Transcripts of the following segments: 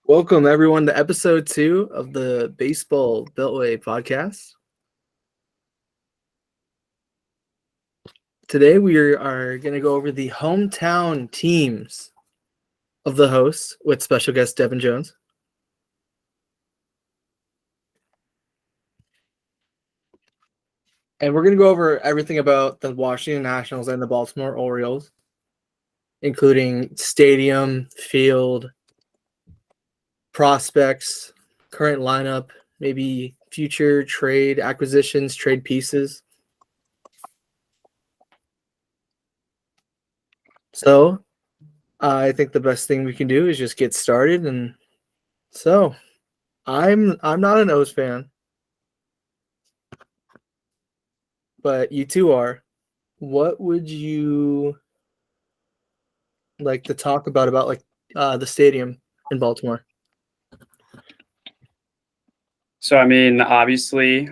Welcome, everyone, to episode 2 of the Baseball Beltway podcast. Today, we are going to go over the hometown teams of the hosts with special guest Devin Jones. And we're going to go over everything about the Washington Nationals and the Baltimore Orioles, including stadium, field, prospects, current lineup, maybe future trade acquisitions, trade pieces. So I think the best thing we can do is just get started. And so I'm not an O's fan, but you two are. What would you like to talk about the stadium in Baltimore? So, obviously,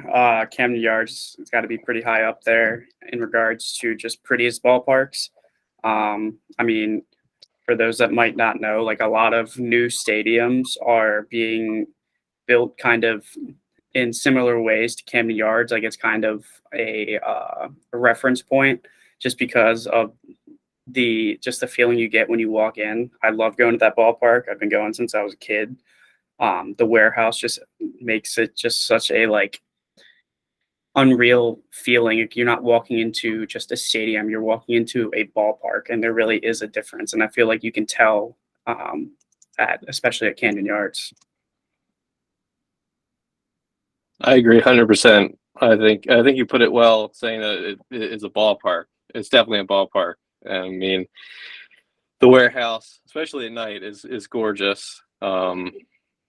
Camden Yards has got to be pretty high up there in regards to just prettiest ballparks. For those that might not know, like a lot of new stadiums are being built kind of in similar ways to Camden Yards. Like it's kind of a reference point just because of the feeling you get when you walk in. I love going to that ballpark. I've been going since I was a kid. The warehouse just makes it just such a unreal feeling. You're not walking into just a stadium, you're walking into a ballpark, and there really is a difference. And I feel like you can tell especially at Camden Yards. I agree 100%. I think you put it well saying that it is a ballpark. It's definitely a ballpark. I mean, the warehouse, especially at night, is gorgeous.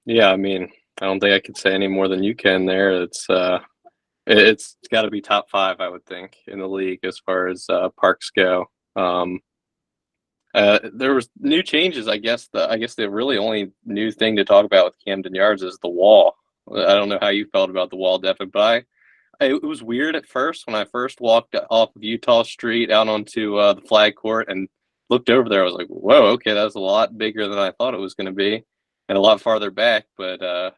Yeah, I don't think I could say any more than you can there. It's got to be top 5, I would think, in the league as far as parks go. There was new changes. I guess the really only new thing to talk about with Camden Yards is the wall. I don't know how you felt about the wall, Devin, but it was weird at first when I first walked off of Utah Street out onto the flag court and looked over there. I was like, whoa, okay, that was a lot bigger than I thought it was going to be and a lot farther back. But I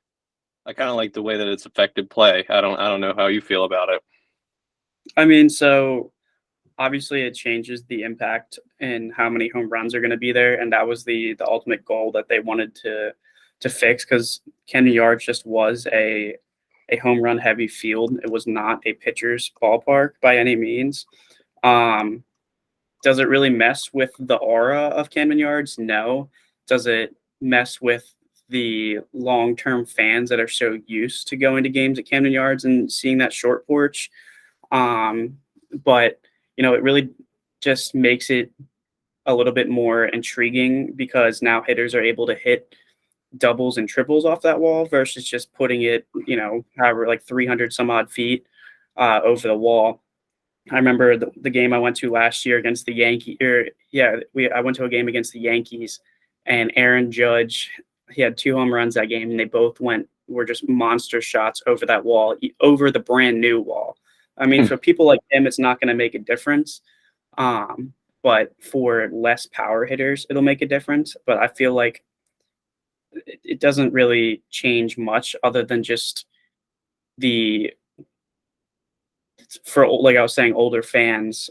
kind of like the way that it's affected play. I don't know how you feel about it. So obviously it changes the impact and how many home runs are going to be there. And that was the ultimate goal that they wanted to fix, because Camden Yards just was a home run heavy field. It was not a pitcher's ballpark by any means. Does it really mess with the aura of Camden Yards? No. Does it mess with the long-term fans that are so used to going to games at Camden Yards and seeing that short porch? But it really just makes it a little bit more intriguing, because now hitters are able to hit doubles and triples off that wall versus just putting it, however, 300 some odd feet over the wall. I remember the game I went to last year against the Yankees. I went to a game against the Yankees, and Aaron Judge, he had 2 home runs that game, and they both were just monster shots over that wall, over the brand new wall. For people like him, it's not going to make a difference. But for less power hitters, it'll make a difference. But I feel like it doesn't really change much other than just for, like I was saying, older fans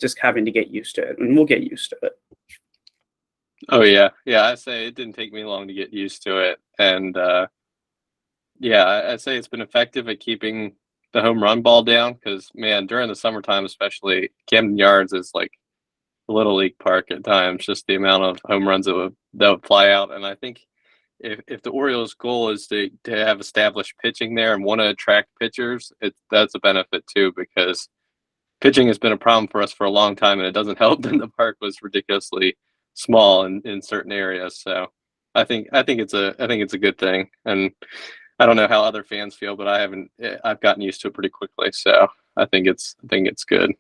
just having to get used to it, and we'll get used to it. Oh yeah, I say it didn't take me long to get used to it, and I say it's been effective at keeping the home run ball down, because man, during the summertime especially, Camden Yards is like a little league park at times. Just the amount of home runs that would fly out, and I think if the Orioles' goal is to have established pitching there and want to attract pitchers, that's a benefit too, because pitching has been a problem for us for a long time, and it doesn't help that the park was ridiculously small in certain areas. So I think it's a good thing, and I don't know how other fans feel, but I've gotten used to it pretty quickly. So I think it's good.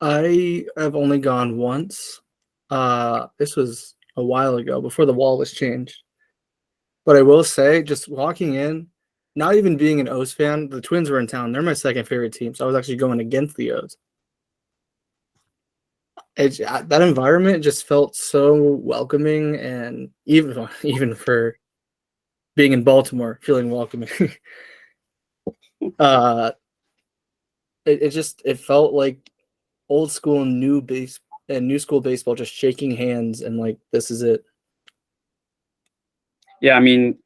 I have only gone once. This was a while ago, before the wall was changed. But I will say, just walking in, not even being an O's fan, the Twins were in town. They're my second favorite team, so I was actually going against the O's. that environment just felt so welcoming, and even for being in Baltimore, feeling welcoming. uh, it felt like old school new school baseball, just shaking hands and like this is it. Yeah, I mean,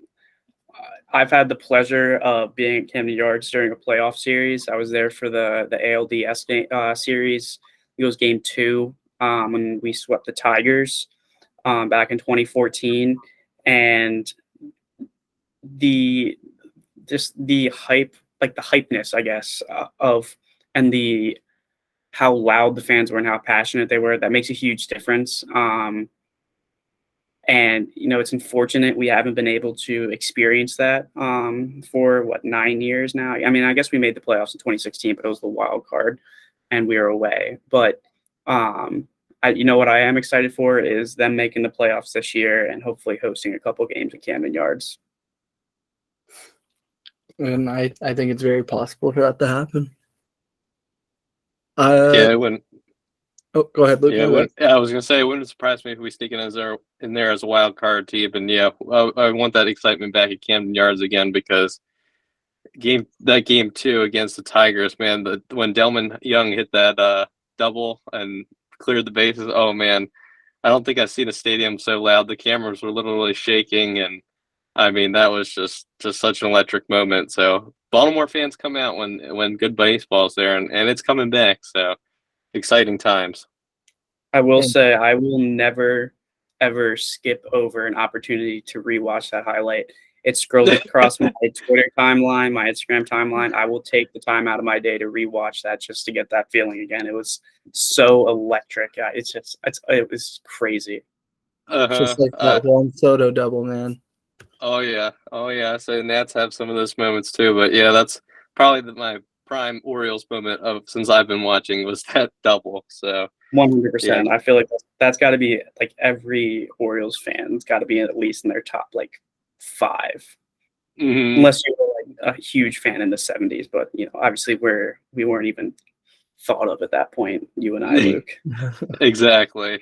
I've had the pleasure of being at Camden Yards during a playoff series. I was there for the ALDS series. It was game 2 when we swept the Tigers back in 2014, and the the hype, like the hypeness, I guess, of and the how loud the fans were and how passionate they were. That makes a huge difference. And it's unfortunate we haven't been able to experience that for 9 years now. I mean, I guess we made the playoffs in 2016, but it was the wild card, and we were away. But what I am excited for is them making the playoffs this year and hopefully hosting a couple games at Camden Yards. And I think it's very possible for that to happen. Yeah, it wouldn't. Oh, go ahead, Luke. I was gonna say it wouldn't surprise me if we sneak in there as a wild card team, and I want that excitement back at Camden Yards again because game 2 against the Tigers, man, when Delman Young hit that double and cleared the bases, oh man, I don't think I've seen a stadium so loud. The cameras were literally shaking, and I mean that was just such an electric moment. So Baltimore fans come out when good baseball's there, and it's coming back. So. Exciting times. I will say I will never, ever skip over an opportunity to rewatch that highlight. It scrolled across my Twitter timeline, my Instagram timeline. I will take the time out of my day to rewatch that just to get that feeling again. It was so electric. It was crazy. Just like that Juan Soto double, man. Oh yeah. So Nats have some of those moments too, but yeah, that's probably my prime Orioles moment of since I've been watching was that double. So 100%. I feel like that's got to be like every Orioles fan's got to be at least in their top like 5, unless you were like a huge fan in the 70s. But obviously we weren't even thought of at that point. You and I, Luke. Exactly.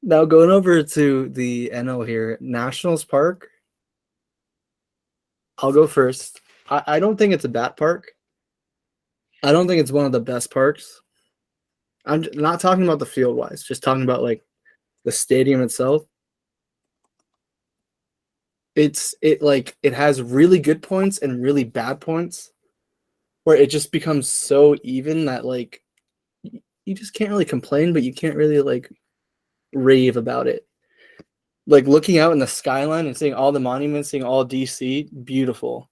Now going over to the NL here, Nationals Park. I'll go first. I don't think it's a bad park. I don't think it's one of the best parks. I'm not talking about the field wise, just talking about like the stadium itself. It has really good points and really bad points, where it just becomes so even that like you just can't really complain, but you can't really like rave about it. Like looking out in the skyline and seeing all the monuments, seeing all DC, beautiful.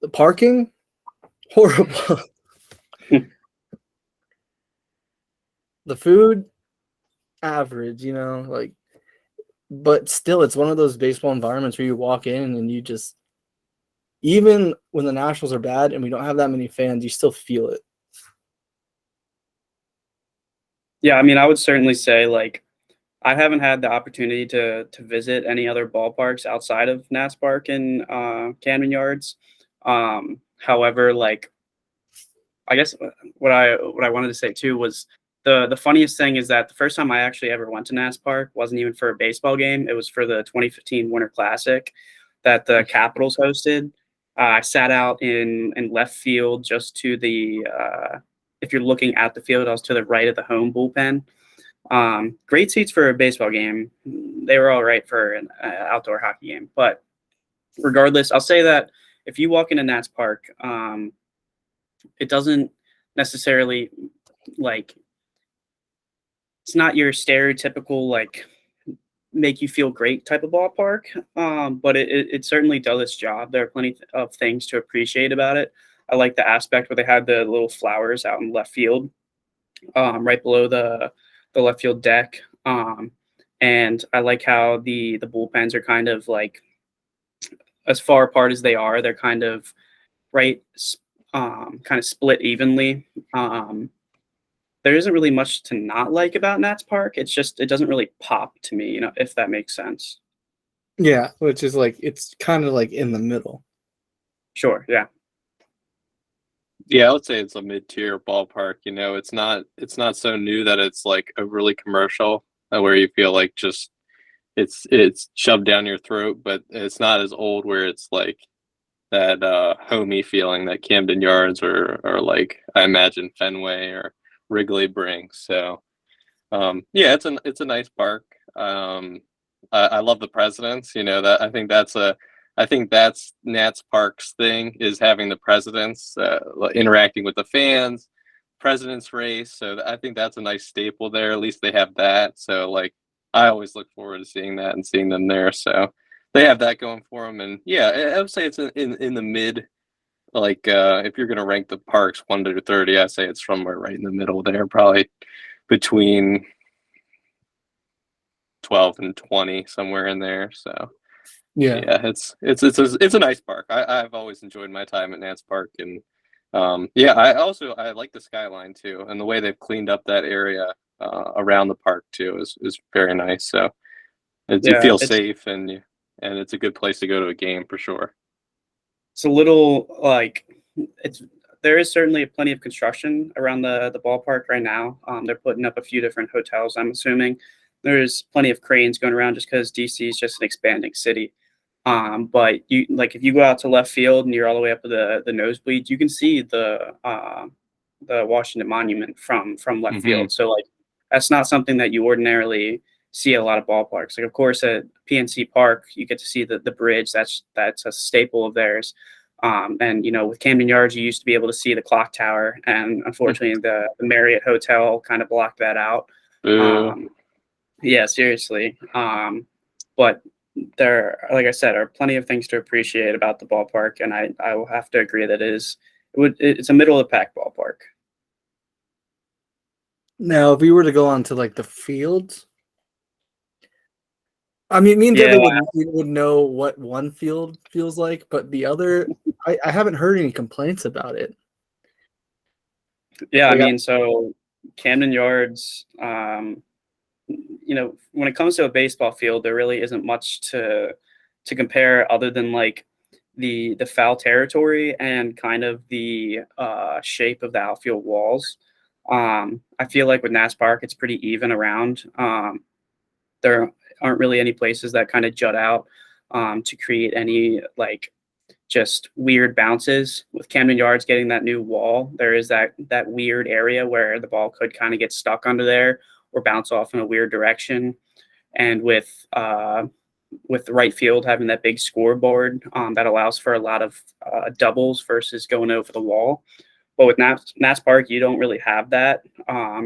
The parking, horrible. The food, average, like, but still, it's one of those baseball environments where you walk in and you just, even when the Nationals are bad and we don't have that many fans, you still feel it. Yeah, I mean, I would certainly say like I haven't had the opportunity to visit any other ballparks outside of Nats Park and Camden Yards. However, like I guess what I wanted to say too was the funniest thing is that the first time I actually ever went to Nats Park wasn't even for a baseball game. It was for the 2015 Winter Classic that the Capitals hosted. I sat out in left field just to the if you're looking at the field, I was to the right of the home bullpen. Great seats for a baseball game. They were all right for an outdoor hockey game. But regardless, I'll say that if you walk into Nats Park, it doesn't necessarily like it's not your stereotypical like make you feel great type of ballpark, but it certainly does its job. There are plenty of things to appreciate about it. I like the aspect where they had the little flowers out in left field, right below the left field deck, and I like how the bullpens are kind of like as far apart as they are. They're kind of right, kind of split evenly. There isn't really much to not like about Nats Park. It's just it doesn't really pop to me, if that makes sense. Yeah, which is like it's kind of like in the middle. Sure, yeah. Yeah, I would say it's a mid-tier ballpark. You know, it's not so new that it's like overly commercial, where you feel like just it's shoved down your throat, but it's not as old where it's like that homey feeling that Camden Yards or like I imagine Fenway or Wrigley brings. So yeah, it's a nice park. I love the presidents. You know that I think that's Nats Park's thing is having the presidents interacting with the fans, president's race. So I think that's a nice staple there. At least they have that. So like I always look forward to seeing that and seeing them there. So they have that going for them. And yeah, I would say it's in the mid. Like if you're gonna rank the parks 1 to 30, I say it's somewhere right in the middle there, probably between 12 and 20, somewhere in there. So Yeah. yeah, it's a nice park. I've always enjoyed my time at Nance Park, and yeah, I like the skyline too, and the way they've cleaned up that area around the park too is very nice. So it Yeah, feels safe, and it's a good place to go to a game for sure. it's a little like it's there is certainly plenty of construction around the ballpark right now. They're putting up a few different hotels. I'm assuming there's plenty of cranes going around just because DC is just an expanding city. But you like if you go out to left field and you're all the way up to the nosebleeds, you can see the Washington Monument from left Hmm. field. So like that's not something that you ordinarily see at a lot of ballparks. Like of course at PNC Park, you get to see the bridge. That's a staple of theirs. And you know, with Camden Yards, you used to be able to see the clock tower, and unfortunately, the Marriott Hotel kind of blocked that out. Boo. Yeah, seriously. But there, like I said, are plenty of things to appreciate about the ballpark, and I will have to agree that it's a middle of the pack ballpark. Now, if we were to go on to like the fields, I mean, me and Yeah, Devin would know what one field feels like, but the other, I haven't heard any complaints about it. yeah. I Like, mean, so Camden Yards, you know, when it comes to a baseball field, there really isn't much to compare other than like the foul territory and kind of the shape of the outfield walls. I feel like with Nats Park, it's pretty even around. There aren't really any places that kind of jut out to create any like just weird bounces. With Camden Yards getting that new wall, there is that weird area where the ball could kind of get stuck under there or bounce off in a weird direction. And with the right field having that big scoreboard that allows for a lot of doubles versus going over the wall. But with Nats Park, you don't really have that.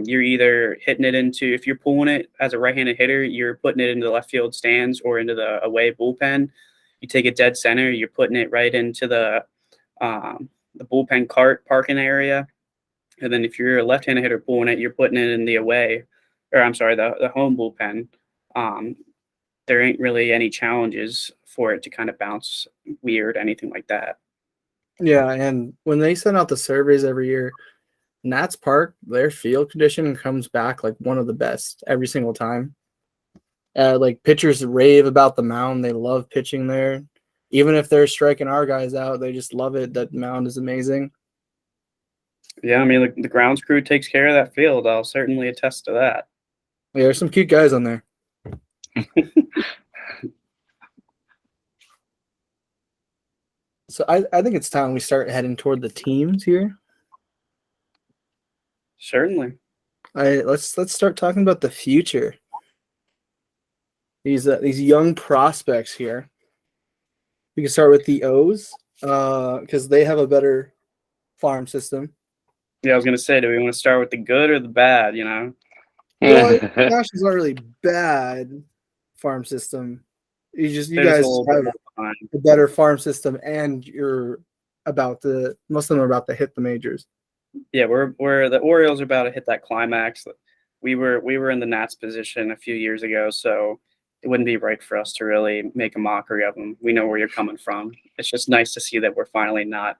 You're either hitting it into, if you're pulling it as a right-handed hitter, you're putting it into the left field stands or into the away bullpen. You take it dead center, you're putting it right into the bullpen cart parking area. And then if you're a left-handed hitter pulling it, you're putting it in the away, or I'm sorry, the home bullpen. Um, there ain't really any challenges for it to kind of bounce weird, anything like that. yeah, and when they send out the surveys every year, Nats Park, their field condition comes back like one of the best every single time. Like pitchers rave about the mound; they love pitching there. Even if they're striking our guys out, they just love it. That mound is amazing. Yeah, I mean, the grounds crew takes care of that field. I'll certainly attest to that. Yeah, there's some cute guys on there. So I think it's time we start heading toward the teams here. Certainly. Let's start talking about the future. These young prospects here. We can start with the O's because they have a better farm system. Yeah, I was gonna say, do we want to start with the good or the bad? You know. Well, Nationals not really bad farm system. You They're just guys a little have bit behind. a better farm system, and most of them are about to hit the majors. Yeah, we're the Orioles are about to hit that climax. We were in the Nats position a few years ago, so it wouldn't be right for us to really make a mockery of them. We know where you're coming from. It's just nice to see that we're finally not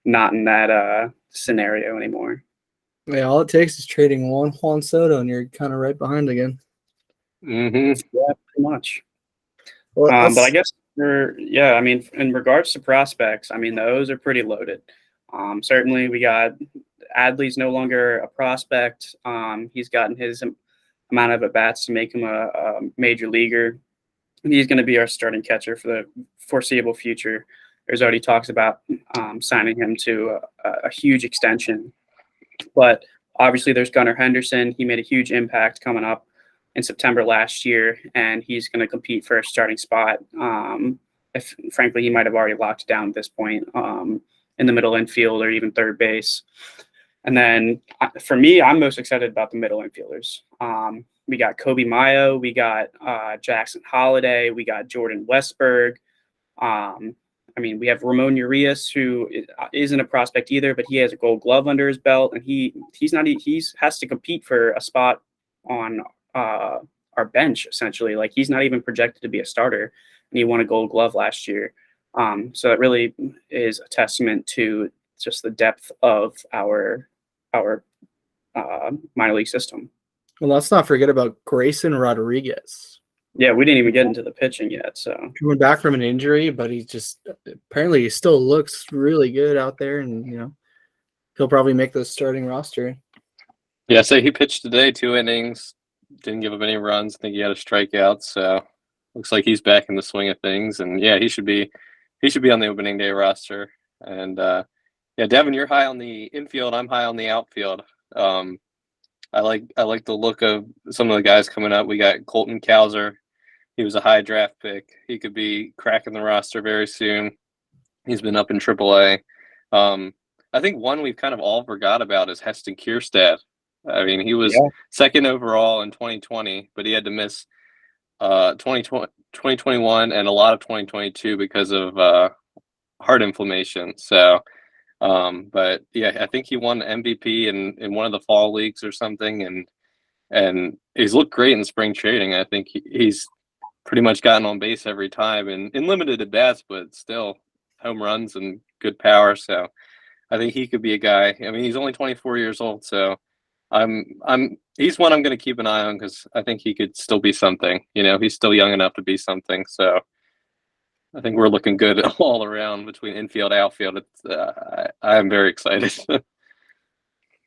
in that scenario anymore. Yeah, all it takes is trading one Juan Soto, and you're kind of right behind again. Hmm. Yeah, pretty much. Well, But I guess I mean, in regards to prospects, I mean, the O's are pretty loaded. Certainly, we got Adley's no longer a prospect. He's gotten his amount of at-bats to make him a major leaguer. He's going to be our starting catcher for the foreseeable future. There's already talks about signing him to a huge extension. But obviously, there's Gunnar Henderson. He made a huge impact coming up in September last year, and he's going to compete for a starting spot. Frankly, he might have already locked it down at this point in the middle infield or even third base. And then for me, I'm most excited about the middle infielders. We got Kobe Mayo, we got Jackson Holiday, we got Jordan Westberg. We have Ramon Urias, who isn't a prospect either, but he has a Gold Glove under his belt, and he has to compete for a spot on our bench essentially. Like, he's not even projected to be a starter, and he won a Gold Glove last year. So it really is a testament to just the depth of our minor league system. Well, let's not forget about Grayson Rodriguez. Yeah, we didn't even get into the pitching yet. So coming back from an injury, but he still looks really good out there, and he'll probably make the starting roster. Yeah, so he pitched today, 2 innings, didn't give up any runs. I think he had a strikeout, so looks like he's back in the swing of things. And yeah, he should be on the opening day roster. And Devin, you're high on the infield. I'm high on the outfield. I like the look of some of the guys coming up. We got Colton Cowser. He was a high draft pick. He could be cracking the roster very soon. He's been up in AAA. I think one we've kind of all forgot about is Heston Kierstad. I mean, he was second overall in 2020, but he had to miss 2021 and a lot of 2022 because of heart inflammation. So, but yeah, I think he won MVP in one of the fall leagues or something, and he's looked great in spring training. I think he's pretty much gotten on base every time, and in limited at bats, but still home runs and good power. So I think he could be a guy. I mean, he's only 24 years old, so he's one I'm going to keep an eye on because I think he could still be something. He's still young enough to be something. So I think we're looking good all around between infield, outfield. I'm very excited.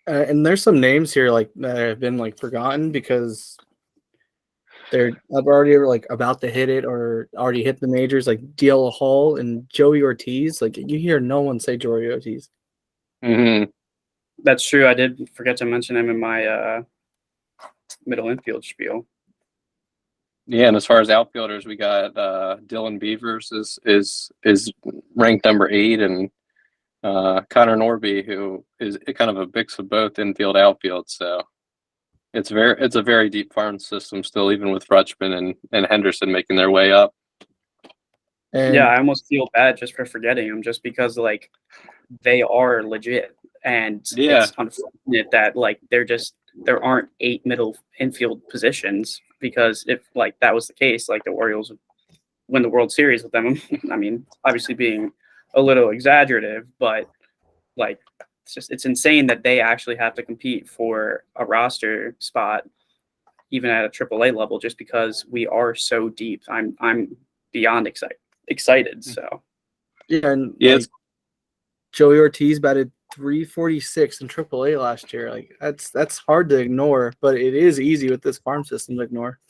And there's some names here that have been forgotten because they're already about to hit it or already hit the majors, like DL Hall and Joey Ortiz. You hear no one say Joey Ortiz. Mm-hmm. That's true. I did forget to mention him in my middle infield spiel. Yeah, and as far as outfielders, we got Dylan Beavers is ranked number 8, and Connor Norby, who is kind of a mix of both infield outfield. So it's a very deep farm system still, even with Rutschman and Henderson making their way up. And I almost feel bad just for forgetting them, just because they are legit, and it's unfortunate that there aren't 8 middle infield positions, because if that was the case, the Orioles would win the World Series with them. I mean, obviously being a little exaggerative, but it's insane that they actually have to compete for a roster spot even at a AAA level, just because we are so deep. I'm beyond excited. So and Joey Ortiz batted .346 in AAA last year. That's hard to ignore, but it is easy with this farm system to ignore.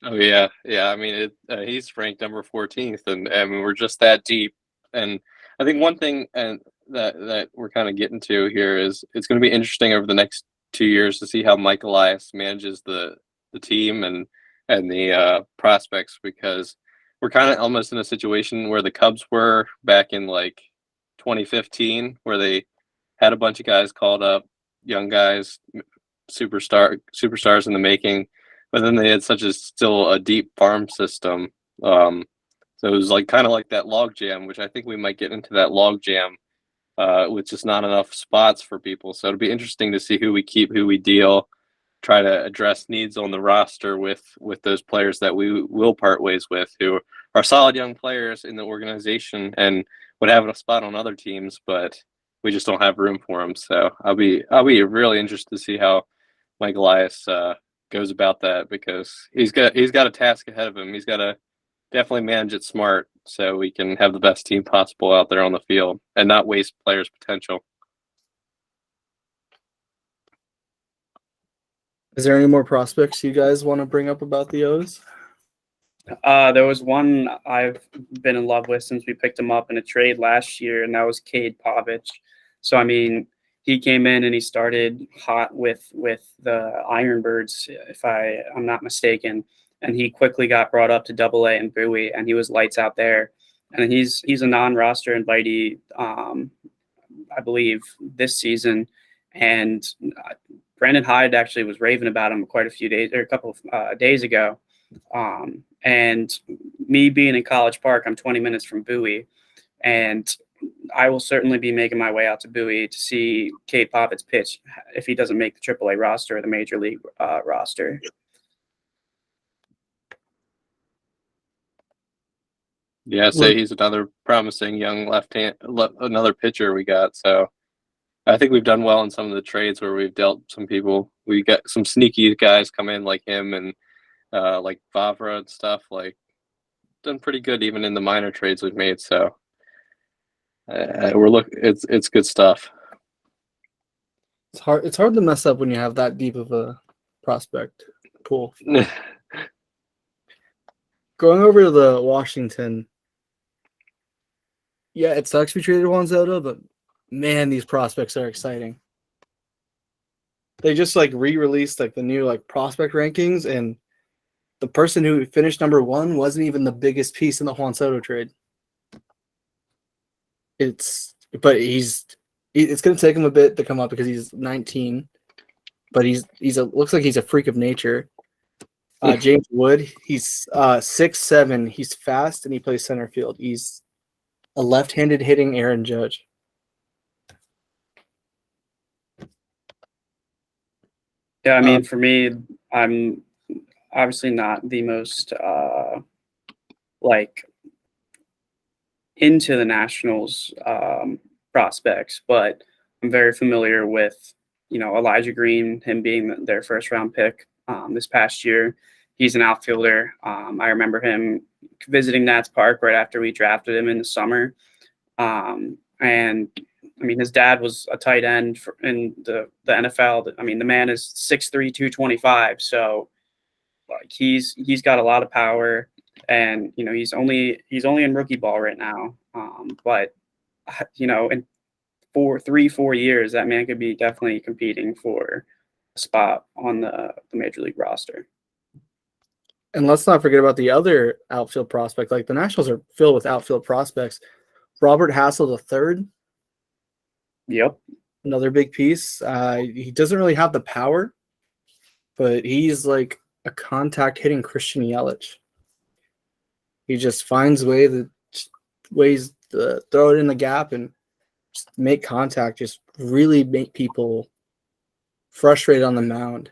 Oh yeah. I mean, he's ranked number 14th, and I mean, we're just that deep. And I think one thing that we're kind of getting to here is it's going to be interesting over the next 2 years to see how Mike Elias manages the team and the prospects, because we're kind of almost in a situation where the Cubs were back in 2015, where they had a bunch of guys called up, young guys, superstars in the making, but then they had still a deep farm system. So it was kind of like that log jam, which I think we might get into that log jam with just not enough spots for people. So it'll be interesting to see who we keep, who we deal, try to address needs on the roster with those players that we will part ways with, who are solid young players in the organization and would have a spot on other teams, but we just don't have room for them. So I'll be really interested to see how Mike Elias goes about that, because he's got a task ahead of him. He's got to definitely manage it smart, so we can have the best team possible out there on the field and not waste players' potential. Is there any more prospects you guys want to bring up about the O's? There was one I've been in love with since we picked him up in a trade last year, and that was Cade Povich. So, I mean, he came in and he started hot with the Ironbirds, if I'm not mistaken, and he quickly got brought up to Double-A and Bowie, and he was lights out there. And he's a non-roster invitee, I believe, this season. And Brandon Hyde actually was raving about him quite a few days or a couple of days ago. And me being in College Park, I'm 20 minutes from Bowie, and I will certainly be making my way out to Bowie to see Cade Povich pitch if he doesn't make the AAA roster or the Major League roster. Yeah, say he's another promising young another pitcher we got. So I think we've done well in some of the trades where we've dealt some people. We got some sneaky guys come in like him and like Vavra and stuff. Like done pretty good even in the minor trades we've made. So it's good stuff. It's hard to mess up when you have that deep of a prospect pool. Going over to the Washington. Yeah, it sucks we traded Juan Soto, but man, these prospects are exciting. They just like re-released like the new like prospect rankings, and the person who finished number 1 wasn't even the biggest piece in the Juan Soto trade. It's going to take him a bit to come up because he's 19, but looks like he's a freak of nature. James Wood, he's 6'7", he's fast, and he plays center field. He's a left-handed hitting Aaron Judge. Yeah, I mean, for me, I'm obviously not the most into the Nationals prospects, but I'm very familiar with, Elijah Green, him being their first round pick this past year. He's an outfielder. I remember him visiting Nats Park right after we drafted him in the summer. And I mean, his dad was a tight end in the NFL. I mean, the man is 6'3", 225. So like he's got a lot of power, and he's only in rookie ball right now. But in 4 years, that man could be definitely competing for a spot on the Major League roster. And let's not forget about the other outfield prospect. Like the Nationals are filled with outfield prospects. Robert Hassel III. Yep. Another big piece. He doesn't really have the power, but he's like a contact hitting Christian Yelich. He just finds ways to throw it in the gap and just make contact, just really make people frustrated on the mound,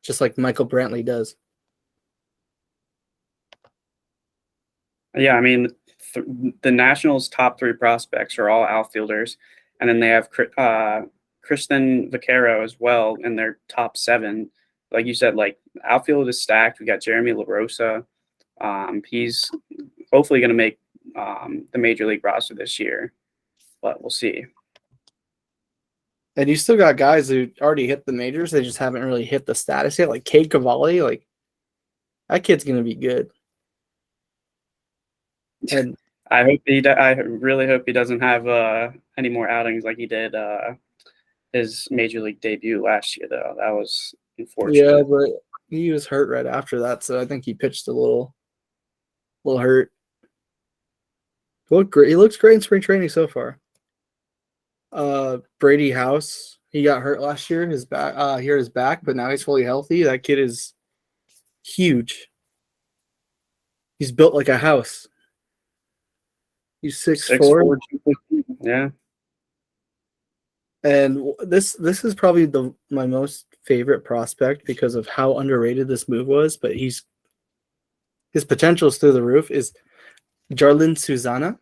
just like Michael Brantley does. Yeah, I mean, the Nationals' top 3 prospects are all outfielders, and then they have Kristen Vaquero as well in their top 7. Like you said, like outfield is stacked. We got Jeremy LaRosa. He's hopefully going to make the Major League roster this year, but we'll see. And you still got guys who already hit the majors. They just haven't really hit the status yet. Like Cade Cavalli, like that kid's going to be good. And I really hope he doesn't have any more outings like he did his Major League debut last year, though. That was unfortunate. Yeah, but he was hurt right after that, so I think he pitched a little hurt. He looks great in spring training so far. Brady House, he got hurt last year. His back, but now he's fully healthy. That kid is huge. He's built like a house. He's 6'4". Yeah. And this is probably my most favorite prospect because of how underrated this move was, but his potential is through the roof, is Jarlin Susana.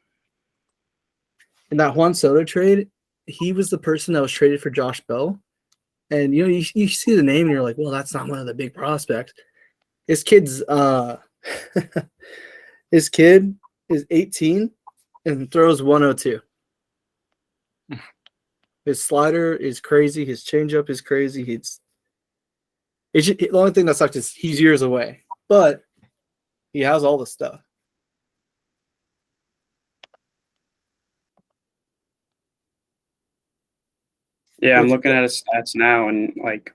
In that Juan Soto trade, he was the person that was traded for Josh Bell. And you see the name and you're like, well, that's not one of the big prospects. His kid is 18 and throws 102. His slider is crazy. His changeup is crazy. The only thing that sucks is he's years away, but he has all the stuff. Yeah, I'm looking at his stats now, and like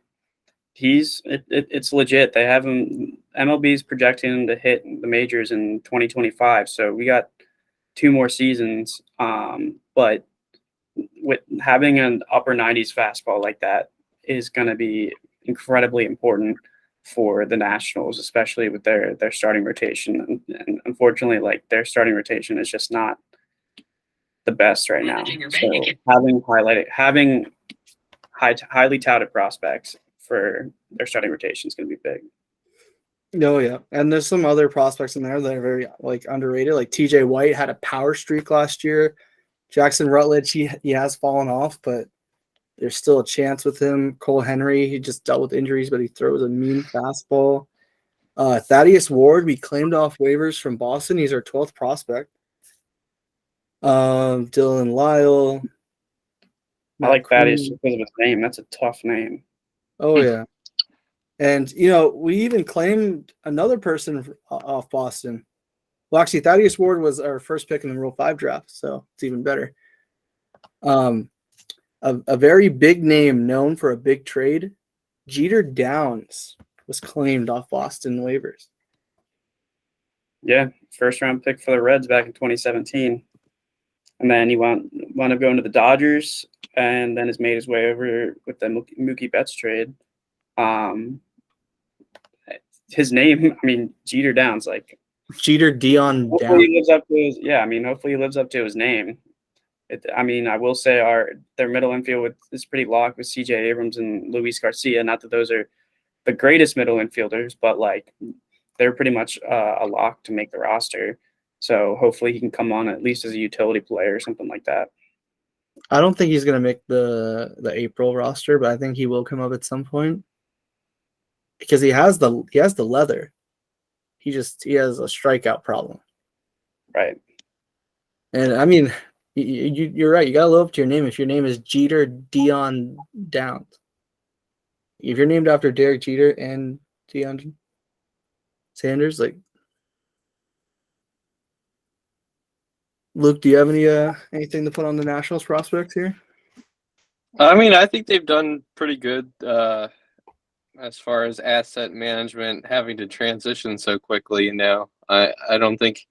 it's legit. They have him. MLB's projecting him to hit the majors in 2025, so we got 2 more seasons. But with having an upper 90s fastball like that is going to be incredibly important for the Nationals, especially with their starting rotation. And unfortunately, like their starting rotation is just not the best right now. So having highly touted prospects for their starting rotation is going to be big. Oh yeah, and there's some other prospects in there that are very like underrated. Like TJ White had a power streak last year. Jackson Rutledge, he has fallen off, but there's still a chance with him. Cole Henry, he just dealt with injuries, but he throws a mean fastball. Thaddeus Ward, we claimed off waivers from Boston. He's our 12th prospect. Dylan Lyle. I like Thaddeus because of his name. That's a tough name. Oh yeah. And, we even claimed another person off Boston. Well, actually, Thaddeus Ward was our first pick in the Rule 5 draft, so it's even better. A very big name known for a big trade, Jeter Downs, was claimed off Boston waivers. Yeah, first-round pick for the Reds back in 2017. And then he wound up going to the Dodgers, and then has made his way over with the Mookie Betts trade. His name, Jeter Downs, like Jeter Dion Downs. Hopefully he lives up to his name. I will say their middle infield is pretty locked with CJ Abrams and Luis Garcia. Not that those are the greatest middle infielders, but like they're pretty much a lock to make the roster. So hopefully he can come on at least as a utility player or something like that. I don't think he's going to make the April roster, but I think he will come up at some point because he has the leather. He has a strikeout problem. Right. And you're right. You got to live up to your name. If your name is Jeter Dion Downs, if you're named after Derek Jeter and Deion Sanders, like Luke, do you have anything to put on the Nationals prospects here? I think they've done pretty good as far as asset management, having to transition so quickly. I don't think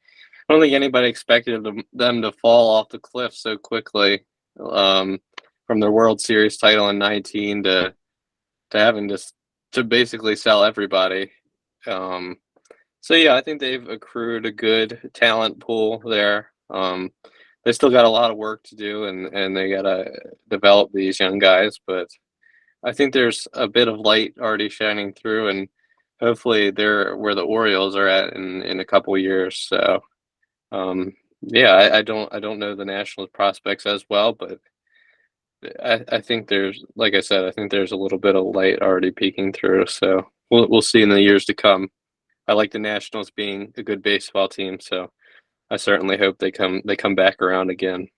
anybody expected them to fall off the cliff so quickly, from their World Series title in 2019 to having to basically sell everybody. So yeah, I think they've accrued a good talent pool there. They still got a lot of work to do, and they got to develop these young guys, but I think there's a bit of light already shining through, and hopefully they're where the Orioles are at in a couple of years. So, yeah, I don't know the Nationals prospects as well, but I think there's, like I said, I think there's a little bit of light already peeking through. So we'll see in the years to come. I like the Nationals being a good baseball team, so I certainly hope they come back around again.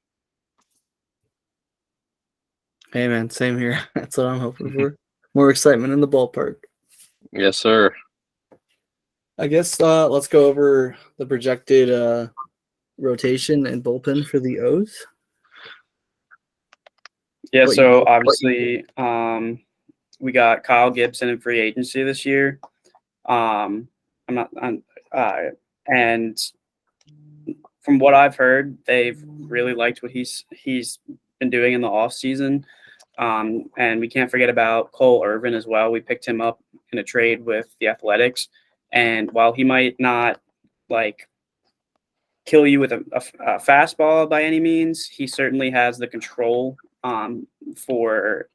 Hey man, same here. That's what I'm hoping for. More excitement in the ballpark. Yes, sir. I guess let's go over the projected rotation and bullpen for the O's. Yeah, so obviously we got Kyle Gibson in free agency this year. And from what I've heard, they've really liked what he's been doing in the offseason. And we can't forget about Cole Irvin as well. We picked him up in a trade with the Athletics. And while he might not like kill you with a fastball by any means, he certainly has the control for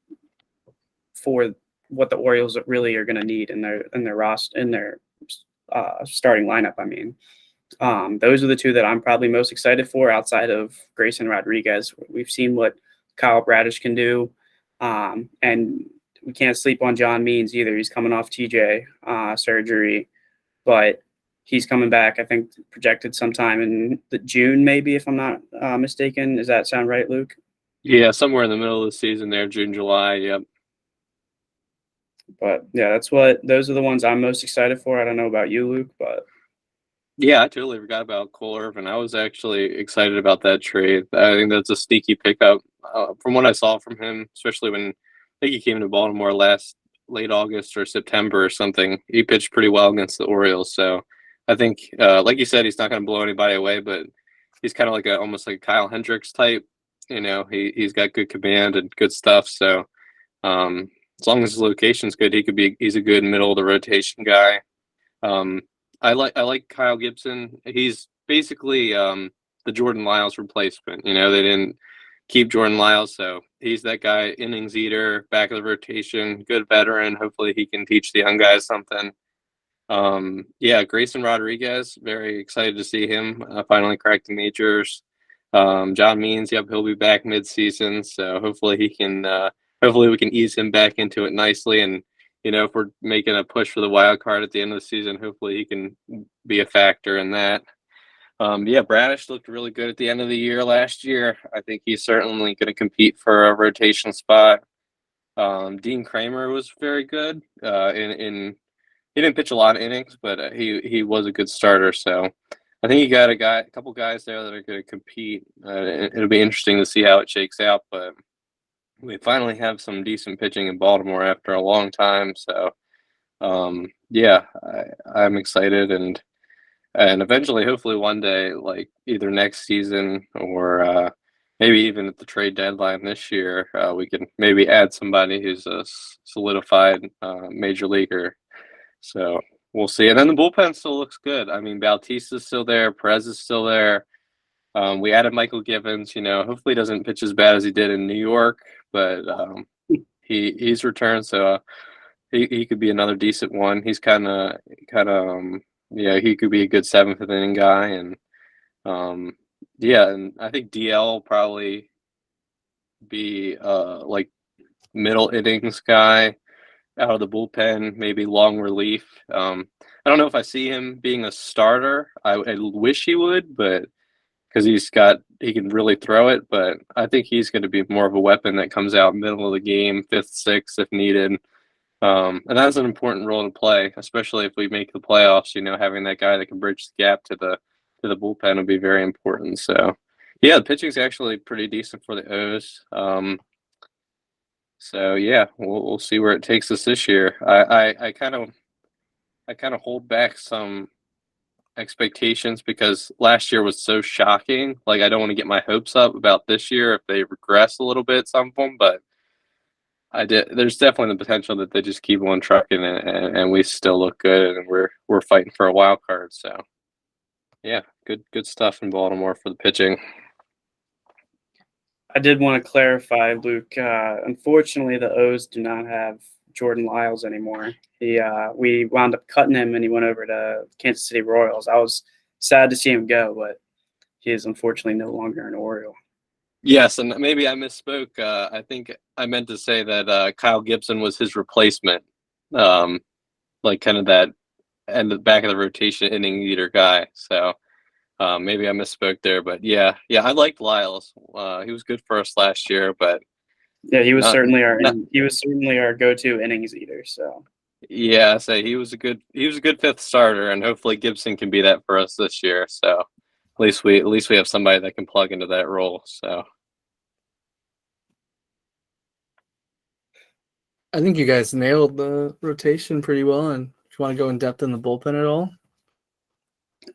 what the Orioles really are going to need in their roster, in their starting lineup. Those are the two that I'm probably most excited for outside of Grayson Rodriguez. We've seen what Kyle Bradish can do, and we can't sleep on John Means either. He's coming off TJ surgery, but he's coming back. I think projected sometime in the June, maybe, if I'm not mistaken. Does that sound right, Luke? Yeah, somewhere in the middle of the season there, June, July. Yep. But yeah, those are the ones I'm most excited for. I don't know about you, Luke, but Yeah, I totally forgot about Cole Irvin. I was actually excited about that trade. I think that's a sneaky pickup from what I saw from him, especially when I think he came to Baltimore late August or September or something. He pitched pretty well against the Orioles. So I think, like you said, he's not going to blow anybody away, but he's kind of like almost like a Kyle Hendricks type. He's got good command and good stuff. So as long as his location's good, he's a good middle of the rotation guy. Um, I like Kyle Gibson. He's basically the Jordan Lyles replacement. They didn't keep Jordan Lyles, so he's that guy, innings eater, back of the rotation, good veteran. Hopefully he can teach the young guys something. Grayson Rodriguez, very excited to see him finally crack the majors. John Means, yep, he'll be back mid-season, so hopefully hopefully we can ease him back into it nicely. And if we're making a push for the wild card at the end of the season, hopefully he can be a factor in that. Bradish looked really good at the end of the year last year. I think he's certainly going to compete for a rotation spot. Dean Kramer was very good. He didn't pitch a lot of innings, but he was a good starter. So I think you got a couple guys there that are going to compete. It'll be interesting to see how it shakes out, but we finally have some decent pitching in Baltimore after a long time. So, I'm excited and eventually, hopefully one day, like either next season or maybe even at the trade deadline this year, we can maybe add somebody who's a solidified major leaguer. So we'll see. And then the bullpen still looks good. I mean, Bautista's still there. Perez is still there. We added Michael Givens. Hopefully he doesn't pitch as bad as he did in New York, but he's returned, so he could be another decent one. He's kind of he could be a good seventh inning guy, and and I think DL will probably be like middle innings guy out of the bullpen, maybe long relief. I don't know if I see him being a starter. I wish he would, but because he can really throw it, but I think he's going to be more of a weapon that comes out middle of the game, fifth, sixth if needed. And that's an important role to play, especially if we make the playoffs. Having that guy that can bridge the gap to the bullpen would be very important. So, yeah, the pitching's actually pretty decent for the O's. We'll see where it takes us this year. I kind of hold back some expectations because last year was so shocking. Like, I don't want to get my hopes up about this year if they regress a little bit, some of them, but there's definitely the potential that they just keep on trucking and we still look good and we're fighting for a wild card. So yeah, good stuff in Baltimore for the pitching. I did want to clarify, Luke. Unfortunately, the O's do not have Jordan Lyles anymore. We wound up cutting him, and he went over to Kansas City Royals. I was sad to see him go, but he is unfortunately no longer an Oriole. Yes, and maybe I misspoke. I think I meant to say that Kyle Gibson was his replacement, like kind of that and the back of the rotation inning eater guy. So maybe I misspoke there, but yeah, I liked Lyles. He was good for us last year, but yeah, he was certainly our go-to innings eater. So yeah, he was a good fifth starter, and hopefully Gibson can be that for us this year. So at least we have somebody that can plug into that role. So I think you guys nailed the rotation pretty well. And if you want to go in depth in the bullpen at all?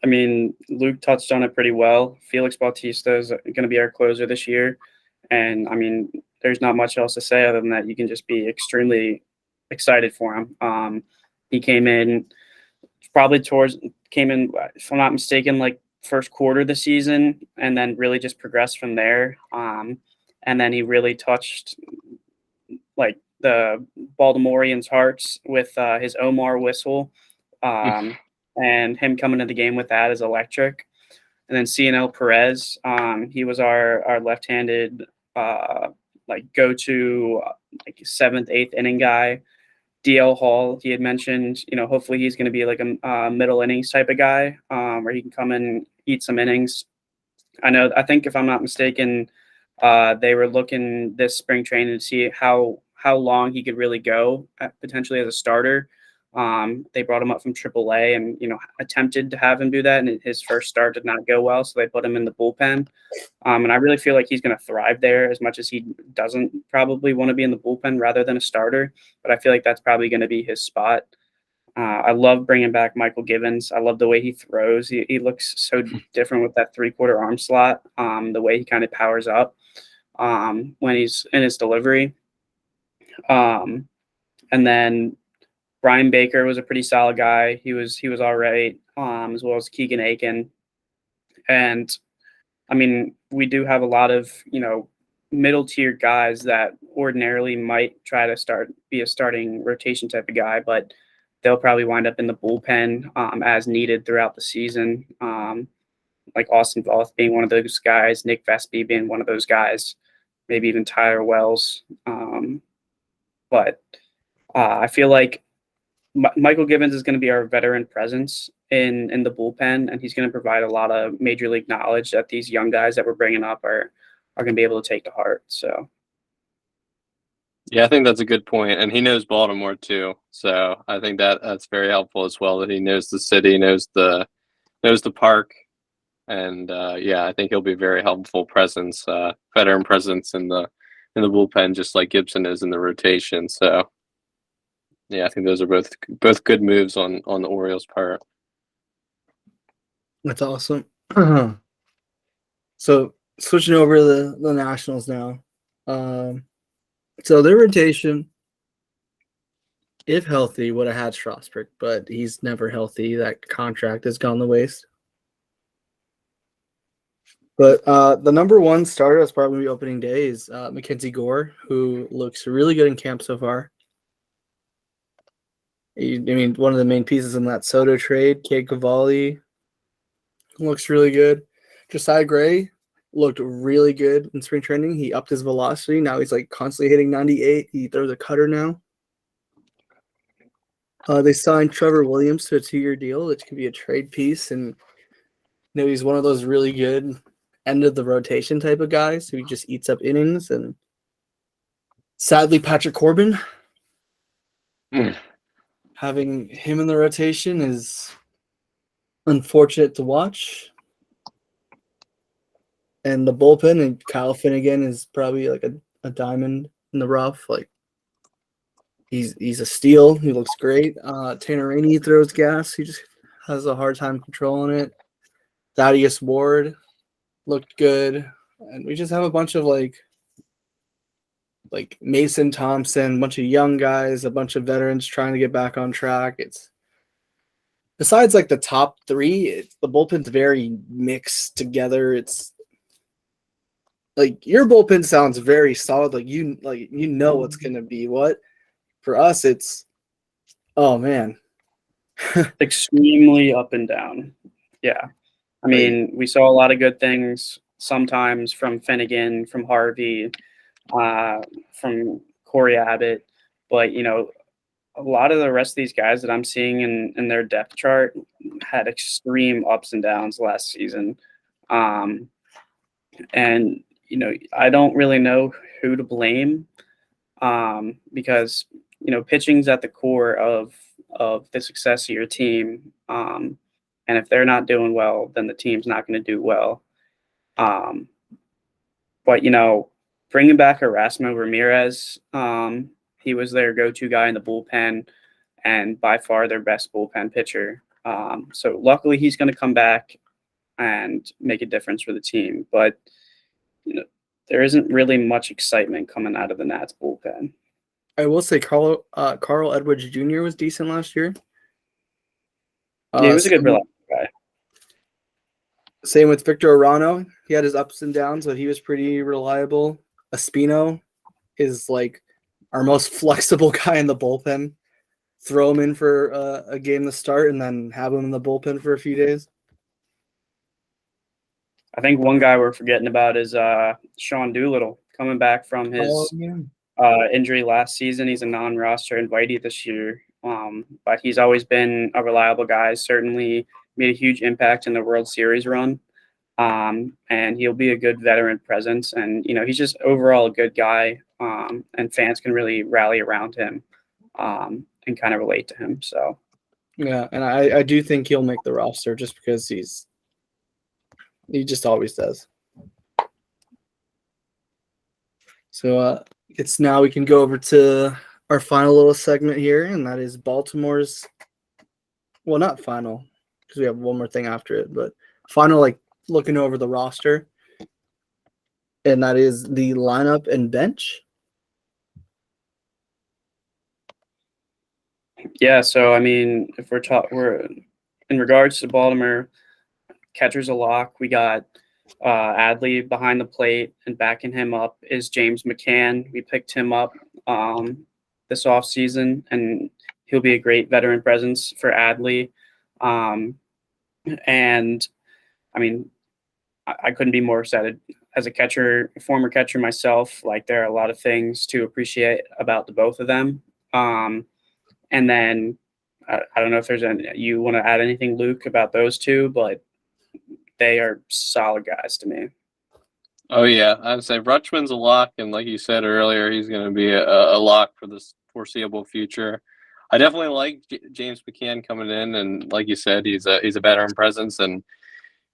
I mean, Luke touched on it pretty well. Felix Bautista is going to be our closer this year. And, I mean, there's not much else to say other than that you can just be extremely excited for him. He came in, if I'm not mistaken, like first quarter of the season and then really just progressed from there. And then he really touched, like, the Baltimoreans' hearts with his Omar whistle. And him coming to the game with that is electric. And then Cionel Perez, he was our left-handed go-to like seventh, eighth inning guy. DL Hall, he had mentioned, hopefully he's going to be like a middle innings type of guy, where he can come in and eat some innings. I think if I'm not mistaken, they were looking this spring training to see how long he could really go potentially as a starter. They brought him up from AAA and, attempted to have him do that. And his first start did not go well. So they put him in the bullpen. And I really feel like he's going to thrive there as much as he doesn't probably want to be in the bullpen rather than a starter. But I feel like that's probably going to be his spot. I love bringing back Michael Givens. I love the way he throws. He looks so different with that 3/4 arm slot, the way he kind of powers up when he's in his delivery. And then Brian Baker was a pretty solid guy. He was all right, as well as Keegan Aiken. And I mean, we do have a lot of, middle tier guys that ordinarily might try to be a starting rotation type of guy, but they'll probably wind up in the bullpen as needed throughout the season. Like Austin Voth being one of those guys, Nick Vespi being one of those guys, maybe even Tyler Wells. But I feel like Michael Givens is going to be our veteran presence in the bullpen, and he's going to provide a lot of major league knowledge that these young guys that we're bringing up are going to be able to take to heart. So, yeah, I think that's a good point, and he knows Baltimore too. So I think that's very helpful as well. That he knows the city, knows the park, and I think he'll be a very helpful presence, veteran presence in the bullpen, just like Gibson is in the rotation. So. Yeah, I think those are both good moves on the Orioles' part. That's awesome. So switching over to the Nationals now. So their rotation, if healthy, would have had Strasburg, but he's never healthy. That contract has gone to waste. But the number one starter that's probably going to be opening day is Mackenzie Gore, who looks really good in camp so far. One of the main pieces in that Soto trade, Cade Cavalli, looks really good. Josiah Gray looked really good in spring training. He upped his velocity. Now he's like constantly hitting 98. He throws a cutter now. They signed Trevor Williams to a 2-year deal, which can be a trade piece. And he's one of those really good end of the rotation type of guys who just eats up innings. And sadly, Patrick Corbin. Having him in the rotation is unfortunate to watch. And the bullpen and Kyle Finnegan is probably like a diamond in the rough. Like he's a steal. He looks great. Tanner Rainey throws gas. He just has a hard time controlling it. Thaddeus Ward looked good. And we just have a bunch of like Mason Thompson, a bunch of young guys, a bunch of veterans trying to get back on track. It's besides like the top three, the bullpen's very mixed together. It's like your bullpen sounds very solid. Like you know what's gonna be what. For us, it's man. extremely up and down. Yeah. I mean, we saw a lot of good things sometimes from Finnegan, from Harvey, from Corey Abbott, but a lot of the rest of these guys that I'm seeing in their depth chart had extreme ups and downs last season. And I don't really know who to blame, because pitching's at the core of the success of your team. And if they're not doing well, then the team's not going to do well. But bringing back Erasmo Ramirez, he was their go-to guy in the bullpen and by far their best bullpen pitcher. So luckily he's going to come back and make a difference for the team. But there isn't really much excitement coming out of the Nats bullpen. I will say Carl Edwards Jr. was decent last year. Yeah, he was a good reliable guy. Same with Victor Arano. He had his ups and downs, but he was pretty reliable. Espino is like our most flexible guy in the bullpen. Throw him in for a game to start and then have him in the bullpen for a few days. I think one guy we're forgetting about is Sean Doolittle coming back from his injury last season. He's a non-roster invitee this year, but he's always been a reliable guy. Certainly made a huge impact in the World Series run, and he'll be a good veteran presence. And he's just overall a good guy, and fans can really rally around him and kind of relate to him. So yeah, and I do think he'll make the roster just because he just always does. So it's now we can go over to our final little segment here, and that is Baltimore's. Well, not final because we have one more thing after it, but final, like looking over the roster, and that is the lineup and bench. yeah, so I mean, if we're in regards to Baltimore, catcher's a lock. We got Adley behind the plate, and backing him up is James McCann. We picked him up this offseason, and he'll be a great veteran presence for Adley. And I mean, I couldn't be more excited. As a catcher, former catcher myself, like there are a lot of things to appreciate about the both of them. And then I don't know if you want to add anything, Luke, about those two, but they are solid guys to me. Oh yeah, I'd say Rutschman's a lock, and like you said earlier, he's going to be a lock for the foreseeable future. I definitely like James McCann coming in, and like you said, he's a veteran presence, and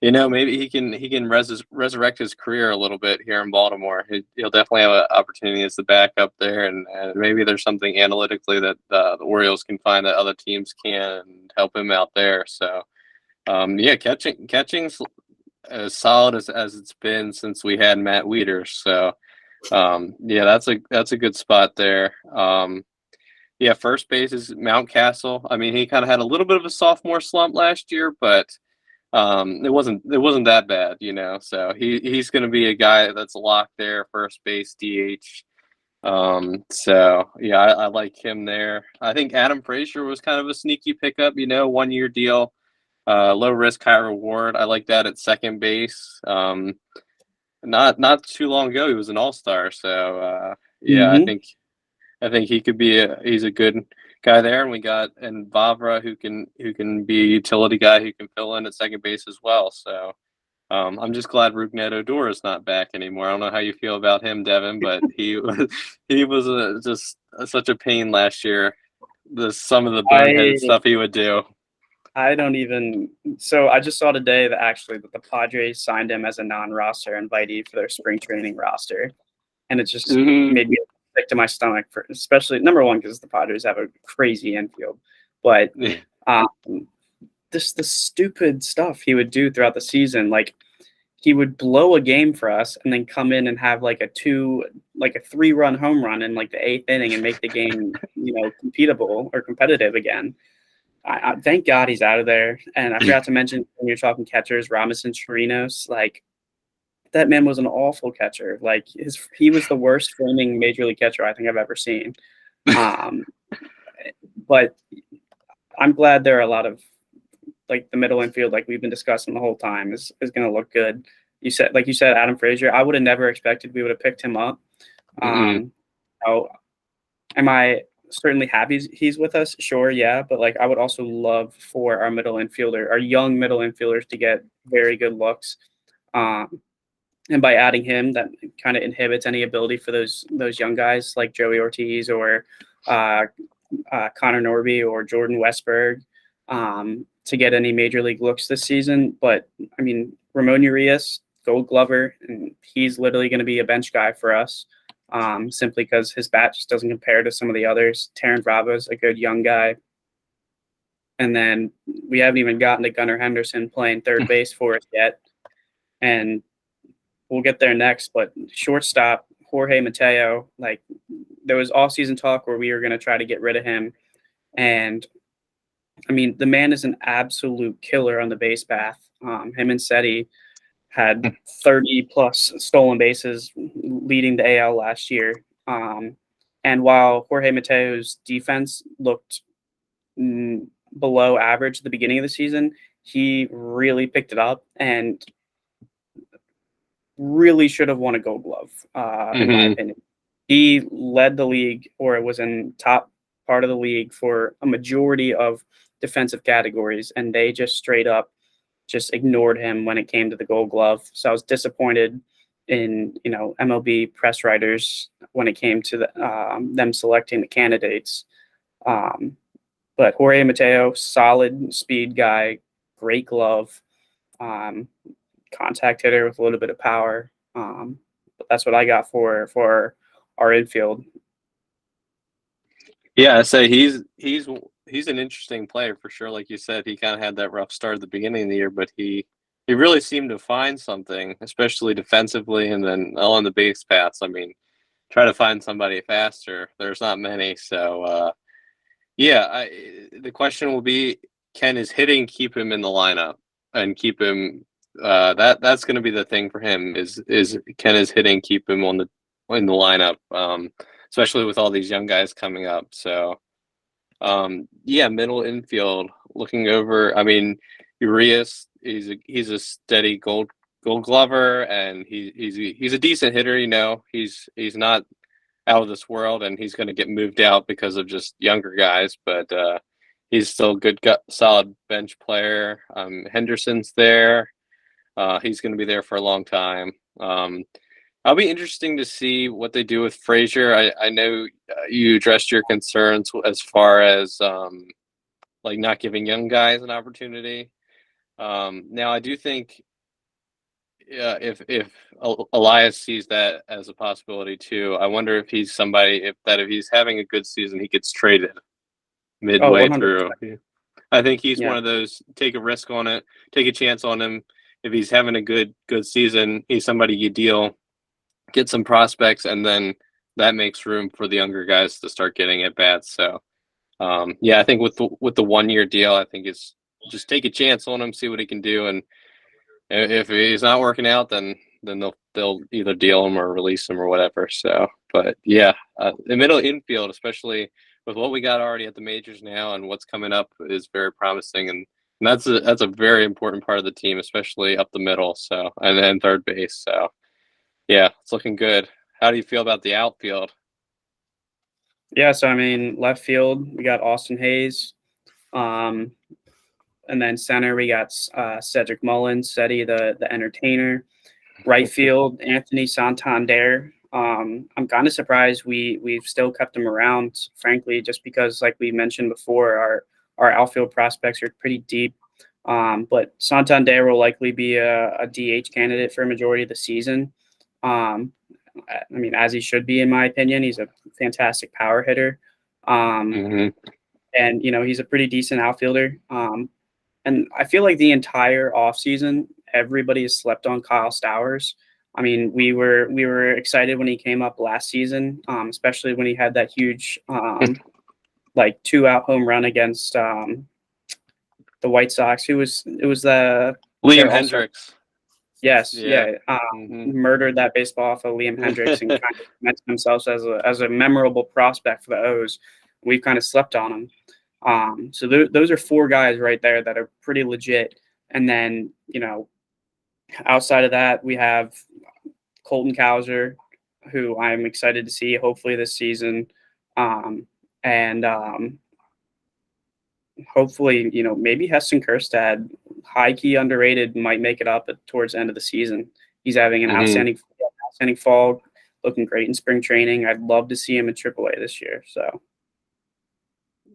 maybe he can resurrect his career a little bit here in Baltimore. He'll definitely have an opportunity as the backup there, and maybe there's something analytically that the Orioles can find that other teams can and help him out there. So, yeah, catching's as solid as it's been since we had Matt Wieters. So, yeah, that's a good spot there. Yeah, first base is Mountcastle. I mean, he kind of had a little bit of a sophomore slump last year, but it wasn't that bad, So he's going to be a guy that's locked there, first base, DH. So yeah, I like him there. I think Adam Frazier was kind of a sneaky pickup, 1 year deal, low risk, high reward. I like that at second base. Not too long ago, he was an all-star. So yeah, Mm-hmm. I think he could be he's a good guy there, and we got Vavra who can be a utility guy who can fill in at second base as well. So I'm just glad Rougned Odor is not back anymore. I don't know how you feel about him, Devin, but he was just such a pain last year. Some of the boneheaded stuff he would do. I don't even. So I just saw today that the Padres signed him as a non-roster invitee for their spring training roster, and it just made me sick to my stomach. For especially number one because the Padres have a crazy infield, but the stupid stuff he would do throughout the season, like he would blow a game for us and then come in and have like a 3-run home run in like the 8th inning and make the game competitive again. I thank God he's out of there. And I forgot to mention when you're talking catchers, Robinson Chirinos, like that man was an awful catcher. Like he was the worst framing major league catcher I think I've ever seen. But I'm glad there are a lot of like the middle infield, like we've been discussing the whole time, is going to look good. You said Adam Frazier. I would have never expected we would have picked him up. Am I certainly happy he's with us? Sure, yeah. But like I would also love for our young middle infielders to get very good looks. And by adding him, that kind of inhibits any ability for those young guys like Joey Ortiz or Connor Norby or Jordan Westberg to get any major league looks this season. But I mean, Ramon Urias, Gold Glover, and he's literally going to be a bench guy for us simply because his bat just doesn't compare to some of the others. Terran Bravo's a good young guy. And then we haven't even gotten to Gunnar Henderson playing third base for us yet. And we'll get there next. But shortstop, Jorge Mateo, like there was all-season talk where we were going to try to get rid of him. And I mean, the man is an absolute killer on the base path. Him and Seti had 30-plus stolen bases leading the AL last year. And while Jorge Mateo's defense looked below average at the beginning of the season, he really picked it up and really should have won a Gold Glove, in my opinion. He led the league, or was in top part of the league for a majority of defensive categories, and they just straight up just ignored him when it came to the Gold Glove. So I was disappointed in MLB press writers when it came to them selecting the candidates. But Jorge Mateo, solid speed guy, great glove, um, contact hitter with a little bit of power. But that's what I got for our infield. Yeah, I say he's an interesting player for sure. Like you said, he kind of had that rough start at the beginning of the year, but he really seemed to find something, especially defensively, and then on the base paths. I mean, try to find somebody faster. There's not many, so yeah. The question will be, can his hitting keep him in the lineup and keep him? That's going to be the thing for him. Is can his hitting keep him in the lineup? Especially with all these young guys coming up. So, yeah, middle infield. Looking over, I mean, Urias. He's a steady Gold Glover, and he's a decent hitter. He's not out of this world, and he's going to get moved out because of just younger guys. But he's still a good, solid bench player. Henderson's there. He's going to be there for a long time. I'll be interesting to see what they do with Frazier. I know you addressed your concerns as far as like not giving young guys an opportunity. Now, I do think if Elias sees that as a possibility too, I wonder if he's somebody if he's having a good season, he gets traded midway 100%. through. I think he's Yeah. one of those, take a risk on it, take a chance on him. If he's having a good season, he's somebody you deal, get some prospects, and then that makes room for the younger guys to start getting at bats. So, yeah, I think with the 1 year deal, I think it's just take a chance on him, see what he can do, and if he's not working out, then they'll either deal him or release him or whatever. So, but yeah, the middle infield, especially with what we got already at the majors now and what's coming up, is very promising, and that's a very important part of the team, especially up the middle. So, and then third base. So, yeah, it's looking good. How do you feel about the outfield? Yeah, so I mean, left field, we got Austin Hayes. And then center, we got Cedric Mullins, Seti, the entertainer. Right field, Anthony Santander. I'm kind of surprised we've still kept him around, frankly, just because, like we mentioned before, our outfield prospects are pretty deep. But Santander will likely be a DH candidate for a majority of the season. I mean, as he should be, in my opinion. He's a fantastic power hitter. Mm-hmm. And, he's a pretty decent outfielder. And I feel like the entire offseason, everybody has slept on Kyle Stowers. I mean, we were excited when he came up last season, especially when he had that huge, like 2-out home run against the White Sox. It was the Liam Hendricks. Yes, Yeah. murdered that baseball off of Liam Hendricks and kind of cemented themselves as a memorable prospect for the O's. We've kind of slept on him. So those are 4 guys right there that are pretty legit. And then, outside of that, we have Colton Cowser, who I'm excited to see hopefully this season. Hopefully, maybe Heston Kjerstad, high-key underrated, might make it up towards the end of the season. He's having an outstanding fall, looking great in spring training. I'd love to see him in AAA this year. So,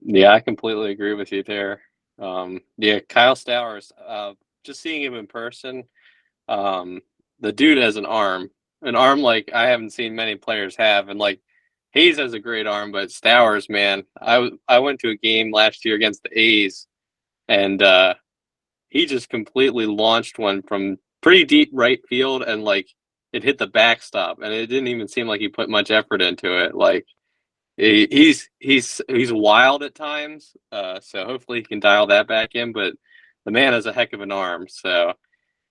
yeah, I completely agree with you there. Yeah, Kyle Stowers, just seeing him in person, the dude has an arm like I haven't seen many players have, and like Hayes has a great arm, but Stowers, man, I went to a game last year against the A's, and he just completely launched one from pretty deep right field, and like it hit the backstop, and it didn't even seem like he put much effort into it. Like he's wild at times, so hopefully he can dial that back in. But the man has a heck of an arm, so.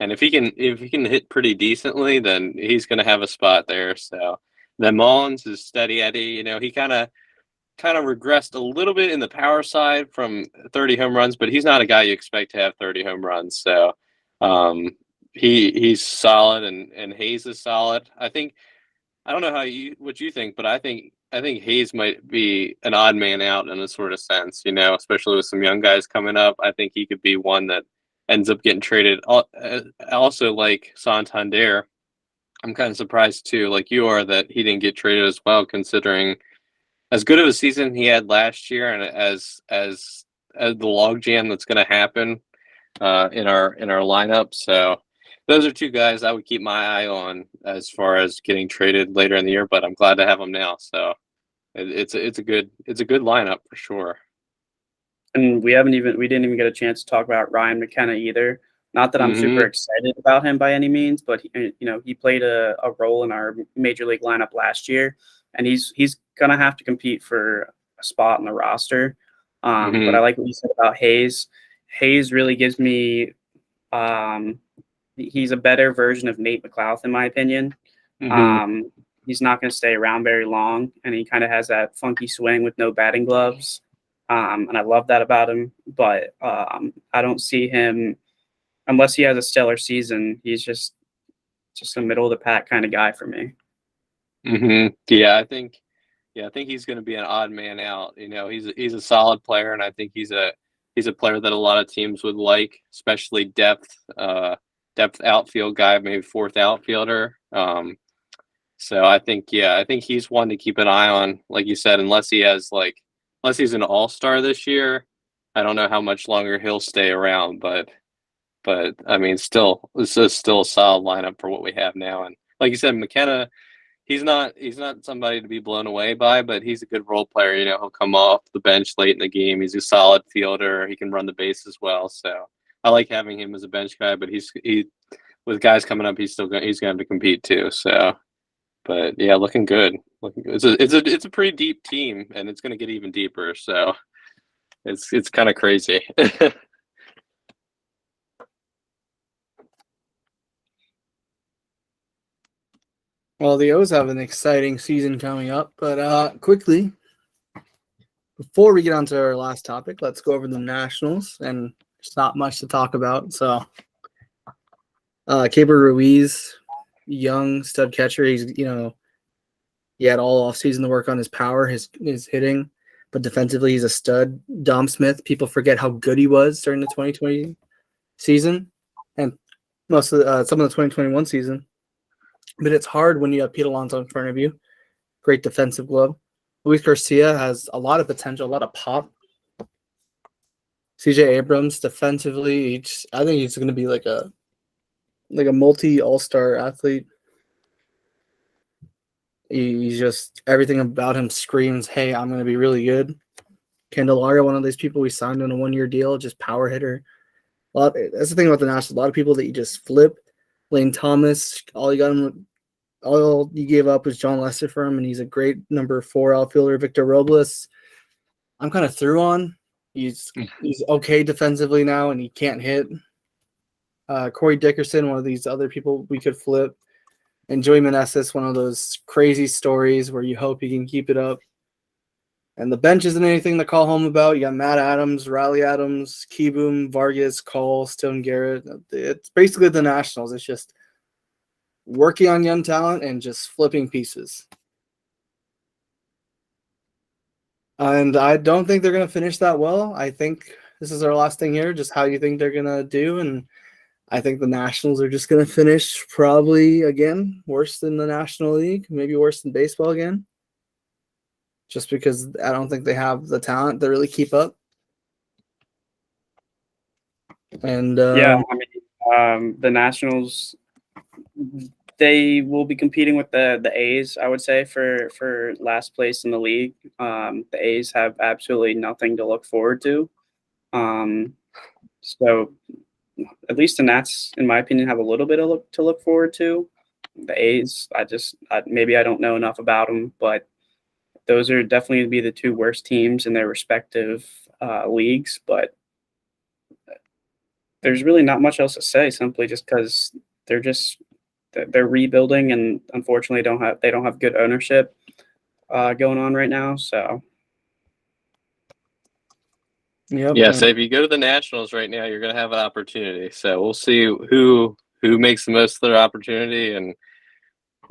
And if he can hit pretty decently, then he's going to have a spot there. So then Mullins is steady Eddie. He kind of regressed a little bit in the power side from 30 home runs, but he's not a guy you expect to have 30 home runs. So he's solid, and Hayes is solid. I think I don't know what you think, but I think Hayes might be an odd man out in a sort of sense, especially with some young guys coming up. I think he could be one that ends up getting traded. Also, like Santander, I'm kind of surprised too, like you are, that he didn't get traded as well, considering as good of a season he had last year, and as the logjam that's going to happen in our lineup. So those are two guys I would keep my eye on as far as getting traded later in the year. But I'm glad to have them now. So it's a good lineup for sure. And we didn't even get a chance to talk about Ryan McKenna either. Not that I'm super Mm-hmm. excited about him by any means, but he played a role in our major league lineup last year, and he's gonna have to compete for a spot in the roster. But I Mm-hmm. like what you said about Hayes. Hayes really gives me he's a better version of Nate McLouth in my opinion. Mm-hmm. Um, he's not going to stay around very long, and he kind of has that funky swing with no batting gloves. And I love that about him. But I don't see him unless he has a stellar season. He's just a middle of the pack kind of guy for me. Mm-hmm. Yeah, I think he's going to be an odd man out. He's a solid player, and I think he's a player that a lot of teams would like, especially depth outfield guy, maybe fourth outfielder. So I think he's one to keep an eye on, like you said, unless he's an all-star this year. I don't know how much longer he'll stay around, but I mean, still, this is still a solid lineup for what we have now. And like you said, McKenna, he's not somebody to be blown away by, but he's a good role player. He'll come off the bench late in the game. He's a solid fielder. He can run the base as well. So I like having him as a bench guy, but he with guys coming up, he's going to have to compete too. So, but yeah, looking good. Looking good. It's a pretty deep team, and it's going to get even deeper. So it's kind of crazy. Well, the O's have an exciting season coming up, but quickly, before we get on to our last topic, let's go over the Nationals, and there's not much to talk about. So, Keibert Ruiz, young stud catcher, he had all offseason to work on his power, his hitting, but defensively he's a stud. Dom Smith, people forget how good he was during the 2020 season and most of some of the 2021 season. But it's hard when you have Pete Alonso in front of you. Great defensive glove. Luis Garcia has a lot of potential, a lot of pop. CJ Abrams defensively, I think he's going to be like a multi all-star athlete. He's just everything about him screams, "Hey, I'm going to be really good." Candelario, one of these people we signed on a 1-year deal, just power hitter. That's the thing about the Nationals. A lot of people that you just flip. Lane Thomas, all you gave up was John Lester for him, and he's a great number 4 outfielder. Victor Robles, I'm kind of through on. He's okay defensively now, and he can't hit. Corey Dickerson, one of these other people we could flip. And Joey Meneses, one of those crazy stories where you hope he can keep it up. And the bench isn't anything to call home about. You got Matt Adams, Riley Adams, Kieboom, Vargas, Cole, Stone Garrett. It's basically the Nationals. It's just working on young talent and just flipping pieces. And I don't think they're going to finish that well. I think this is our last thing here, just how you think they're going to do. And I think the Nationals are just going to finish probably, again, worse than the National League, maybe worse than baseball again. Just because I don't think they have the talent to really keep up. And Yeah, I mean, the Nationals, they will be competing with the A's, I would say, for last place in the league. The A's have absolutely nothing to look forward to. So at least the Nats, in my opinion, have a little bit to look forward to. The A's, maybe I don't know enough about them, but those are definitely going to be the 2 worst teams in their respective leagues. But there's really not much else to say, simply just because they're rebuilding, and unfortunately they don't have good ownership going on right now. So yep. Yeah, so if you go to the Nationals right now, you're going to have an opportunity. So we'll see who makes the most of their opportunity, and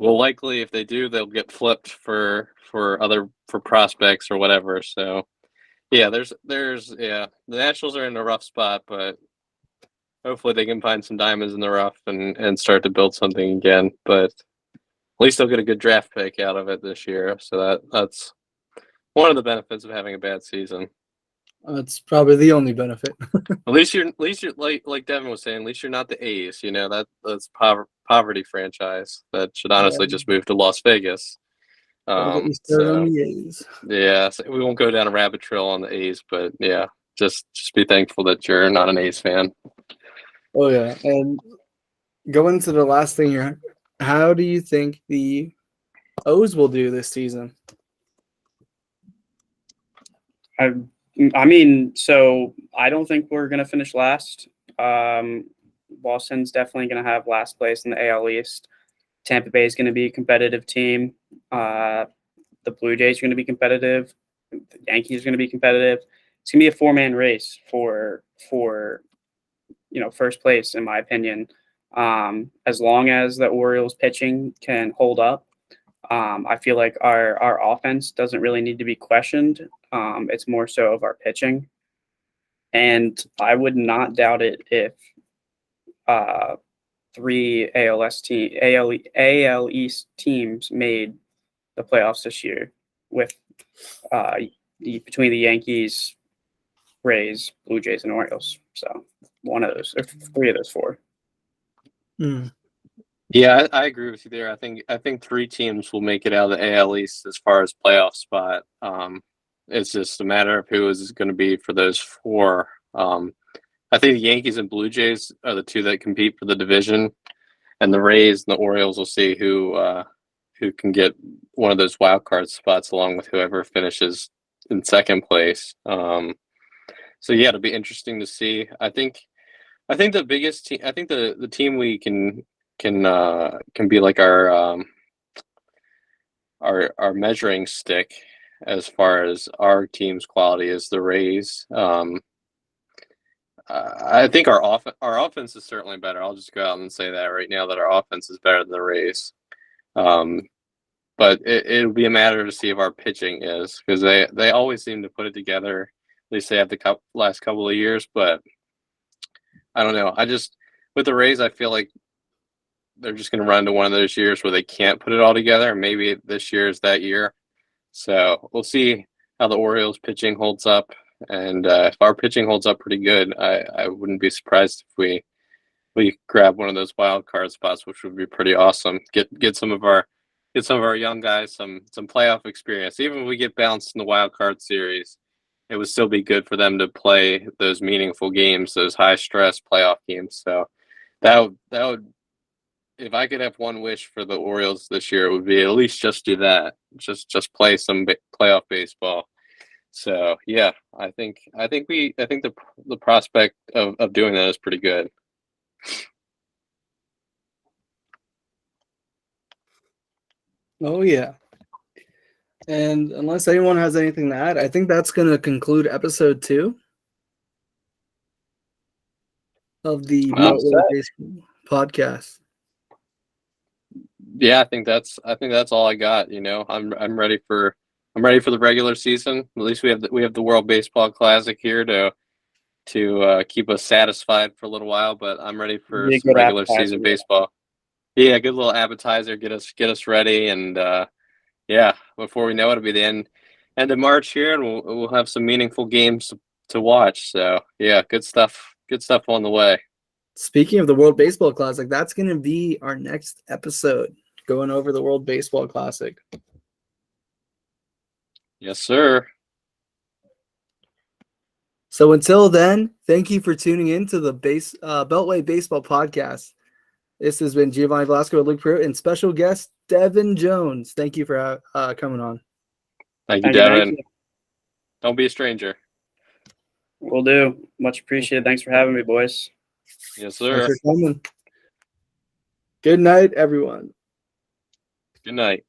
well, likely if they do, they'll get flipped for prospects or whatever. So yeah, there's the Nationals are in a rough spot, but hopefully they can find some diamonds in the rough and start to build something again. But at least they'll get a good draft pick out of it this year. So that's one of the benefits of having a bad season. That's probably the only benefit. At least you're like Devin was saying. At least you're not the A's. You know that's poverty franchise that should honestly just move to Las Vegas. Gotta get me started on the A's. Yeah, so we won't go down a rabbit trail on the A's, but yeah, just be thankful that you're not an A's fan. Oh yeah, and going to the last thing here, how do you think the O's will do this season? I mean, so I don't think we're going to finish last. Boston's definitely going to have last place in the AL East. Tampa Bay is going to be a competitive team. The Blue Jays are going to be competitive. The Yankees are going to be competitive. It's going to be a four-man race for first place, in my opinion. As long as the Orioles pitching can hold up, I feel like our offense doesn't really need to be questioned. It's more so of our pitching. And I would not doubt it if three AL East teams made the playoffs this year with between the Yankees, Rays, Blue Jays, and Orioles. So one of those, or three of those four. Yeah, I agree with you there. I think three teams will make it out of the AL East as far as playoff spot. It's just a matter of who is going to be for those four. I think the Yankees and Blue Jays are the two that compete for the division, and the Rays and the Orioles will see who can get one of those wild card spots along with whoever finishes in second place. So yeah, it'll be interesting to see. I think the biggest team. I think the team we can be like our measuring stick as far as our team's quality is the Rays. I think our offense is certainly better. I'll just go out and say that right now that our offense is better than the Rays. But it'll be a matter to see if our pitching is, because they always seem to put it together. At least they have the last couple of years. But I don't know. With the Rays, I feel like they're just going to run into one of those years where they can't put it all together. Maybe this year is that year. So we'll see how the Orioles pitching holds up. And if our pitching holds up pretty good, I wouldn't be surprised if we grab one of those wild card spots, which would be pretty awesome. Get some of our young guys some playoff experience. Even if we get bounced in the wild card series, it would still be good for them to play those meaningful games, those high stress playoff games. So that would, if I could have one wish for the Orioles this year, it would be at least just do that, just play some playoff baseball. So yeah, I think the prospect of doing that is pretty good. Oh yeah. And unless anyone has anything to add, I think that's going to conclude episode 2 of the Beltway Baseball podcast. Yeah, I think that's all I got. You know, I'm ready for the regular season. At least we have the World Baseball Classic here to keep us satisfied for a little while. But I'm ready for some regular season baseball. Yeah, good little appetizer. Get us ready, and yeah, before we know it, it'll be the end of March here, and we'll have some meaningful games to watch. So yeah, good stuff on the way. Speaking of the World Baseball Classic, that's going to be our next episode, going over the World Baseball Classic. Yes, sir. So until then, thank you for tuning in to the Beltway Baseball Podcast. This has been Giovanni Velasco, Luke Pruitt, and special guest Devin Jones. Thank you for coming on. Thank you, Devin. Thank you. Don't be a stranger. Will do. Much appreciated. Thanks for having me, boys. Yes, sir. Thanks for coming. Good night, everyone. Good night.